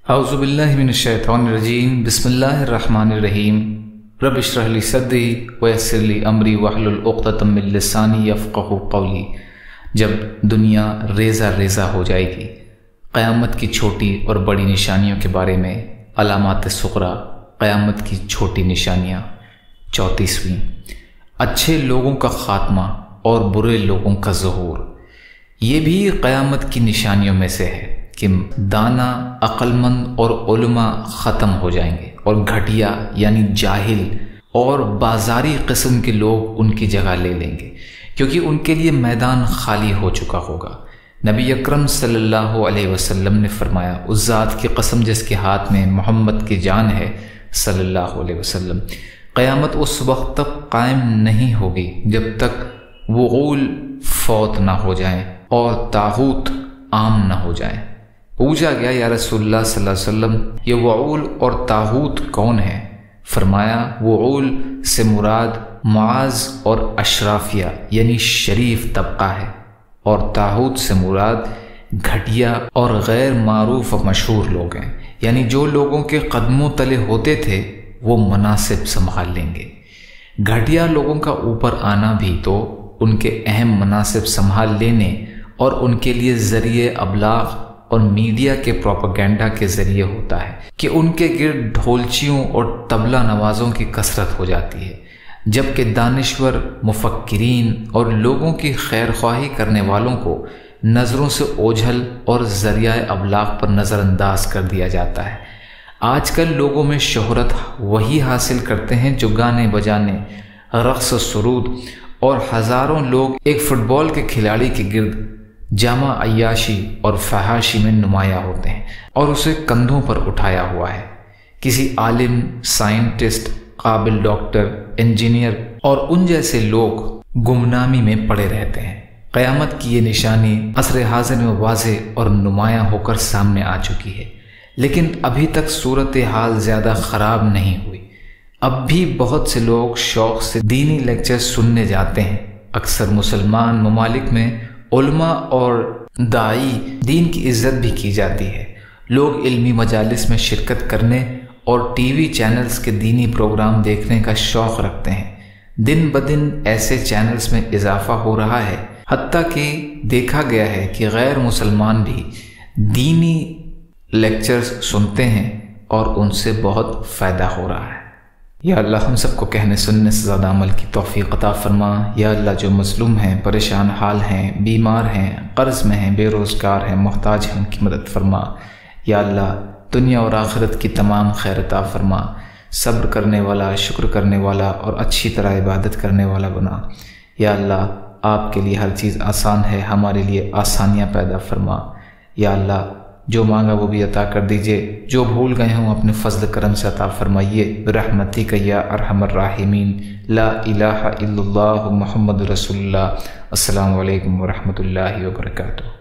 اعوذ باللہ من الشیطان الرجیم، بسم اللہ الرحمن الرحیم۔ رب اشرح لی صدری ویسر لی امری واحلل عقدۃ من لسانی یفقہوا قولی۔ جب دنیا ریزہ ریزہ ہو جائے گی، قیامت کی چھوٹی اور بڑی نشانیوں کے بارے میں علامات صغریٰ، قیامت کی چھوٹی نشانیاں 34ویں۔ اچھے لوگوں کا خاتمہ اور برے لوگوں کا ظہور۔ یہ بھی قیامت کی نشانیوں میں سے ہے کہ دانا، عقل مند اور علماء ختم ہو جائیں گے اور گھٹیا یعنی جاہل اور بازاری قسم کے لوگ ان کی جگہ لے لیں گے، کیونکہ ان کے لیے میدان خالی ہو چکا ہوگا۔ نبی اکرم صلی اللہ علیہ وسلم نے فرمایا، اس ذات کی قسم جس کے ہاتھ میں محمد کی جان ہے صلی اللہ علیہ وسلم، قیامت اس وقت تک قائم نہیں ہوگی جب تک وغول فوت نہ ہو جائیں اور طاغوت عام نہ ہو جائیں۔ پوچھا گیا، یا رسول اللہ صلی اللہ علیہ وسلم، یہ وعول اور طاغوت کون ہے؟ فرمایا، وعول سے مراد معاذ اور اشرافیہ یعنی شریف طبقہ ہے، اور طاغوت سے مراد گھٹیا اور غیر معروف و مشہور لوگ ہیں، یعنی جو لوگوں کے قدموں تلے ہوتے تھے وہ مناصب سنبھال لیں گے۔ گھٹیا لوگوں کا اوپر آنا بھی تو ان کے اہم مناصب سنبھال لینے اور ان کے لیے ذریعے ابلاغ اور میڈیا کے پروپیگنڈا کے ذریعے ہوتا ہے کہ ان کے گرد ڈھولچیوں اور طبلہ نوازوں کی کثرت ہو جاتی ہے، جبکہ دانشور، مفکرین اور لوگوں کی خیر خواہی کرنے والوں کو نظروں سے اوجھل اور ذریعہ ابلاغ پر نظر انداز کر دیا جاتا ہے۔ آج کل لوگوں میں شہرت وہی حاصل کرتے ہیں جو گانے بجانے، رقص و سرود اور ہزاروں لوگ ایک فٹ بال کے کھلاڑی کے گرد جامع عیاشی اور فحاشی میں نمایاں ہوتے ہیں اور اسے کندھوں پر اٹھایا ہوا ہے۔ کسی عالم، سائنٹسٹ، قابل ڈاکٹر، انجینئر اور ان جیسے لوگ گمنامی میں پڑے رہتے ہیں۔ قیامت کی یہ نشانی عصر حاضر میں واضح اور نمایاں ہو کر سامنے آ چکی ہے، لیکن ابھی تک صورتحال زیادہ خراب نہیں ہوئی۔ اب بھی بہت سے لوگ شوق سے دینی لیکچر سننے جاتے ہیں۔ اکثر مسلمان ممالک میں علماء اور داعی دین کی عزت بھی کی جاتی ہے۔ لوگ علمی مجالس میں شرکت کرنے اور ٹی وی چینلز کے دینی پروگرام دیکھنے کا شوق رکھتے ہیں۔ دن بدن ایسے چینلز میں اضافہ ہو رہا ہے، حتیٰ کہ دیکھا گیا ہے کہ غیر مسلمان بھی دینی لیکچرز سنتے ہیں اور ان سے بہت فائدہ ہو رہا ہے۔ یا اللہ ہم سب کو کہنے سننے سے زیادہ عمل کی توفیق عطا فرما۔ یا اللہ جو مظلوم ہیں، پریشان حال ہیں، بیمار ہیں، قرض میں ہیں، بے روزگار ہیں، محتاج ہیں، ان کی مدد فرما۔ یا اللہ دنیا اور آخرت کی تمام خیر عطا فرما۔ صبر کرنے والا، شکر کرنے والا اور اچھی طرح عبادت کرنے والا بنا۔ یا اللہ آپ کے لیے ہر چیز آسان ہے، ہمارے لیے آسانیاں پیدا فرما۔ یا اللہ جو مانگا وہ بھی عطا کر دیجئے، جو بھول گئے ہوں اپنے فضل کرم سے عطا فرمائیے برحمتک یا ارحم الراحمین۔ لا الہ الا اللہ محمد رسول اللہ۔ السلام علیکم ورحمۃ اللہ وبرکاتہ۔